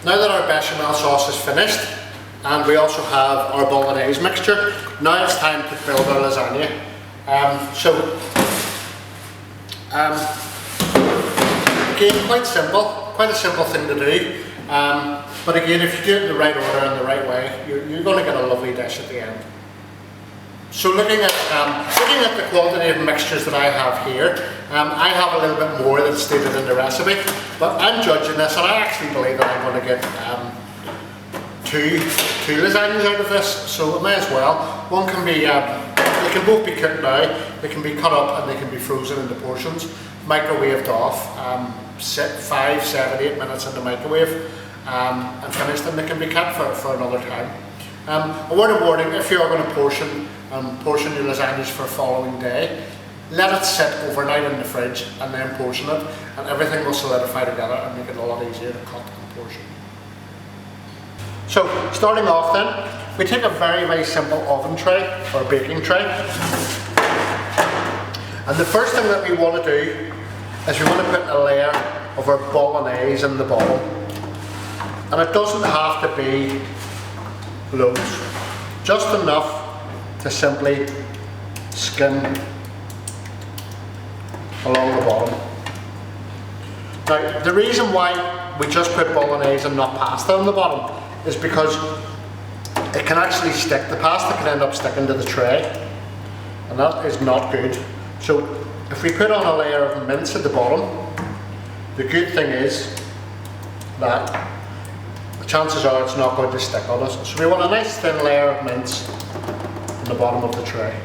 Now that our bechamel sauce is finished, and we also have our bolognese mixture, now it's time to build our lasagna. Again, quite a simple thing to do. But again, if you do it in the right order and the right way, you're going to get a lovely dish at the end. So looking at the quantity of mixtures that I have here, I have a little bit more than stated in the recipe, but I'm judging this, and I actually believe that I'm going to get two lasagnas out of this, so we may as well. One can be, they can both be cooked now, they can be cut up and they can be frozen into portions, microwaved off, 5, 7, 8 minutes in the microwave, and finished, and they can be kept for another time. A word of warning: if you are going to portion your lasagnas for the following day, let it sit overnight in the fridge and then portion it, and everything will solidify together and make it a lot easier to cut and portion. So starting off then, we take a very simple oven tray or baking tray, and the first thing that we want to do is we want to put a layer of our bolognese in the bottom, and it doesn't have to be loads, just enough to simply skim along the bottom. Now, the reason why we just put bolognese and not pasta on the bottom is because it can actually stick. The pasta can end up sticking to the tray, and that is not good. So if we put on a layer of mince at the bottom, the good thing is that the chances are it's not going to stick on us. So we want a nice thin layer of mince on the bottom of the tray.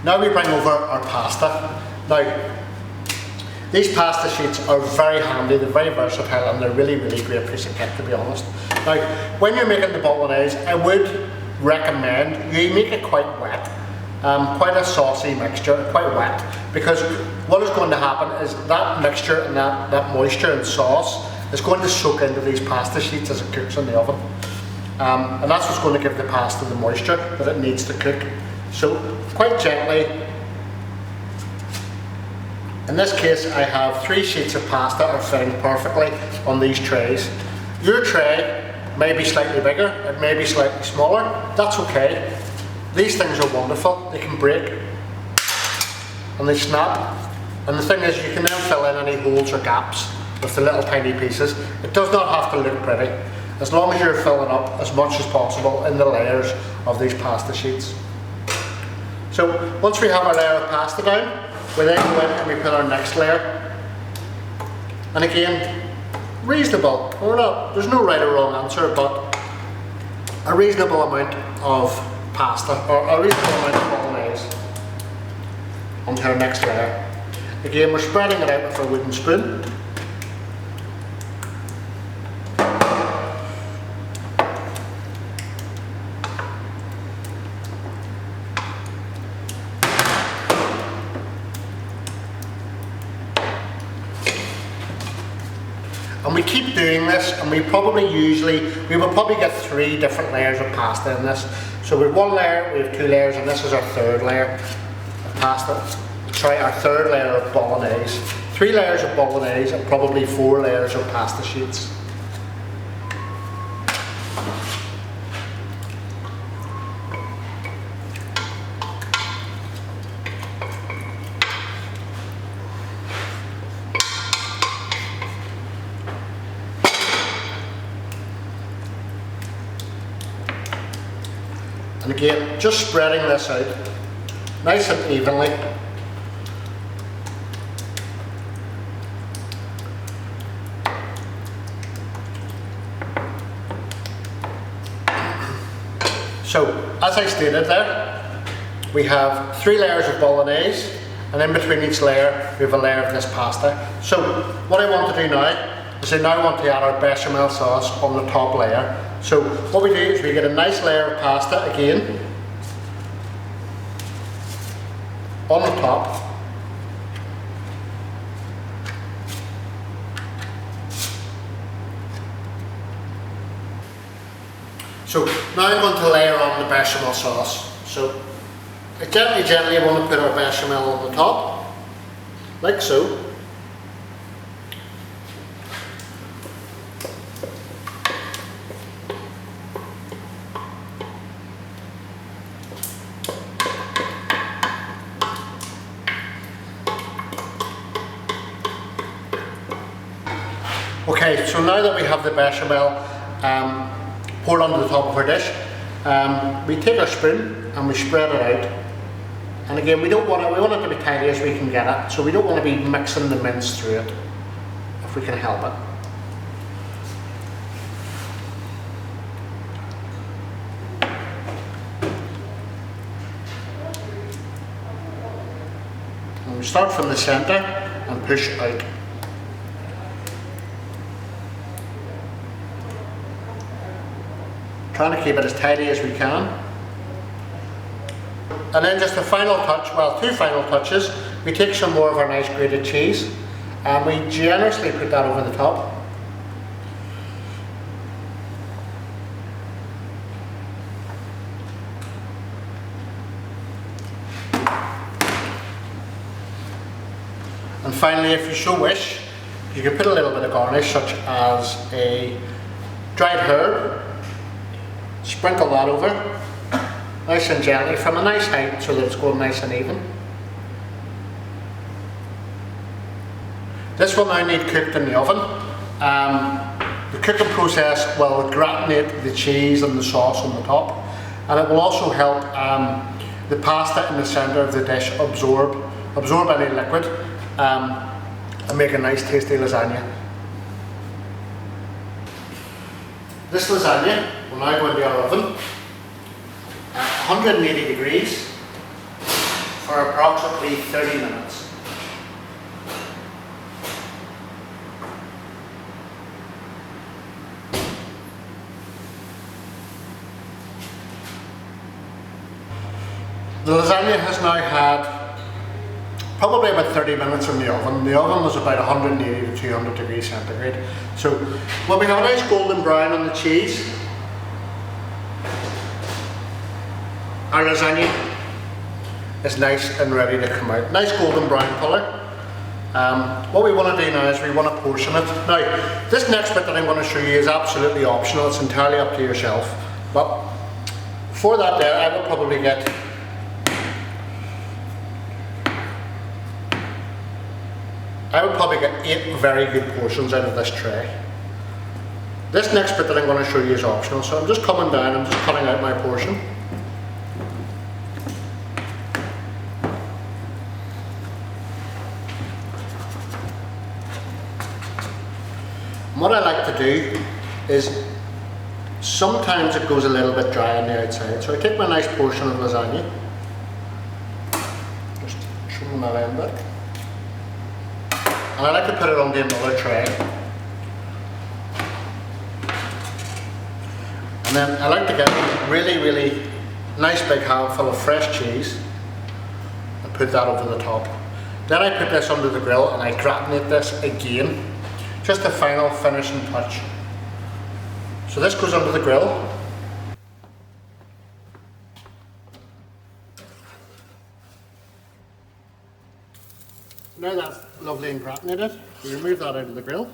Now we bring over our pasta. Now, these pasta sheets are very handy, they're very versatile, and they're really great piece of kit, to be honest. Now, when you're making the bolognese, I would recommend you make it quite wet. Quite a saucy mixture, quite wet, because what is going to happen is that mixture and that moisture and sauce is going to soak into these pasta sheets as it cooks in the oven, and that's what's going to give the pasta the moisture that it needs to cook. So quite gently, in this case I have 3 sheets of pasta are fitting perfectly on these trays. Your tray may be slightly bigger, it may be slightly smaller, that's okay. These things are wonderful, they can break and they snap, and the thing is you can then fill in any holes or gaps with the little tiny pieces. It does not have to look pretty, as long as you're filling up as much as possible in the layers of these pasta sheets. So once we have our layer of pasta down, we then go in and we put our next layer, and again, reasonable, there's no right or wrong answer, but a reasonable amount of pasta, or a reasonable amount of bolognese onto our next layer. Again, we're spreading it out with a wooden spoon. And we keep doing this, and we will probably get 3 different layers of pasta in this. So we have 1 layer, we have 2 layers, and this is our 3rd layer of pasta. Sorry, our 3rd layer of bolognese. 3 layers of bolognese and probably 4 layers of pasta sheets. And again, just spreading this out nice and evenly. So, as I stated there, we have 3 layers of bolognese, and in between each layer we have a layer of this pasta. So, what I want to do now is I now want to add our bechamel sauce on the top layer. So what we do is we get a nice layer of pasta again on the top. So now I'm going to layer on the bechamel sauce. So gently want to put our bechamel on the top. like so. Okay, so now that we have the bechamel poured onto the top of our dish, we take our spoon and we spread it out. And again, we want it to be tidy as we can get it, so we don't want to be mixing the mince through it, if we can help it. And we start from the centre and push out. Trying to keep it as tidy as we can. And then just the final touch, well, two final touches, we take some more of our nice grated cheese and we generously put that over the top. And finally, if you so wish, you can put a little bit of garnish, such as a dried herb. Sprinkle that over, nice and gently, from a nice height so that it's going nice and even. This will now need cooked in the oven. The cooking process will gratinate the cheese and the sauce on the top, and it will also help the pasta in the centre of the dish absorb any liquid and make a nice tasty lasagna. This lasagna will now go into our oven at 180 degrees for approximately 30 minutes. The lasagna has now had probably about 30 minutes in the oven. The oven was about 180 to 200 degrees centigrade. So when we have a nice golden brown on the cheese, our lasagna is nice and ready to come out. Nice golden brown colour. What we want to do now is we want to portion it. Now, this next bit that I'm going to show you is absolutely optional. It's entirely up to yourself. But for that there, I will probably get I would probably get 8 very good portions out of this tray. This next bit that I'm going to show you is optional, so I'm just coming down and just cutting out my portion. And what I like to do is, sometimes it goes a little bit dry on the outside, so I take my nice portion of lasagna, just trim that end back. And I like to put it onto another tray. And then I like to get a really nice big handful of fresh cheese and put that over the top. Then I put this under the grill and I gratinate this again. Just a final finishing touch. So this goes under the grill. Now that's lovely and gratinated, we remove that out of the grill.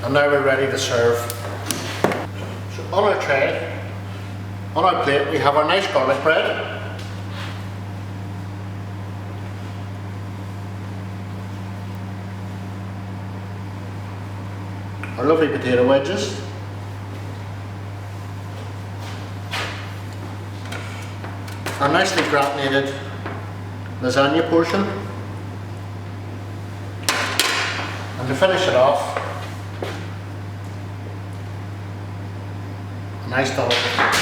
And now we're ready to serve. So on our tray, on our plate, we have our nice garlic bread. Our lovely potato wedges. Our nicely gratinated lasagna portion, and to finish it off, a nice dollop of